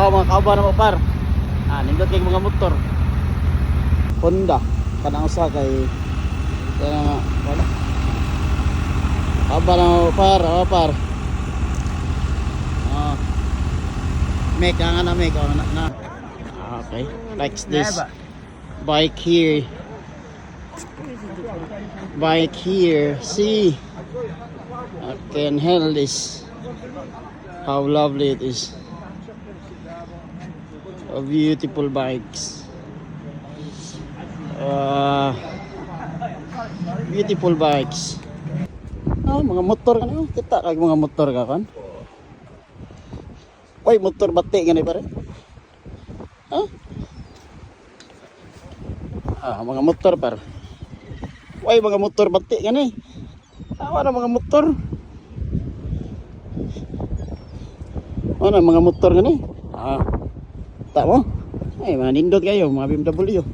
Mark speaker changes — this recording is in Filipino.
Speaker 1: Wow, mga kauban na mo par. Nindot kay mga motor. Honda kanang usa kay wala. Kauban na mo par, par. Make na okay, likes this bike here. See, I can handle this. How lovely it is. A beautiful bikes. Beautiful bikes. Mga motor kan, kita kag mga motor ka kan. Oy, motor bati gani pare. Mga motor par. Oy, mga motor bati gani. Ana mga motor. Ano mga motor gani? Ta mo? Ay, manindot kayo mga BMW.